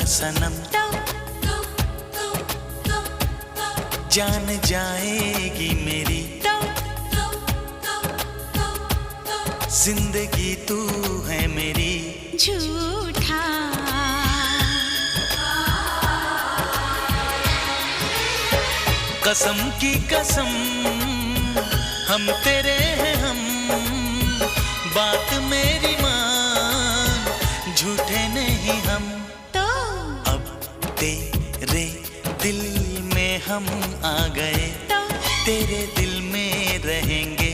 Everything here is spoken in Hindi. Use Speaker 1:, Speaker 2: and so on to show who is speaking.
Speaker 1: सनम, जान जाएगी मेरी जिंदगी तू है मेरी।
Speaker 2: झूठा
Speaker 1: कसम की कसम हम तेरे हैं हम, बात मेरी मान, झूठे नहीं हम।
Speaker 2: तो
Speaker 1: अब तेरे दिल में हम आ गए,
Speaker 2: तो
Speaker 1: तेरे दिल में रहेंगे।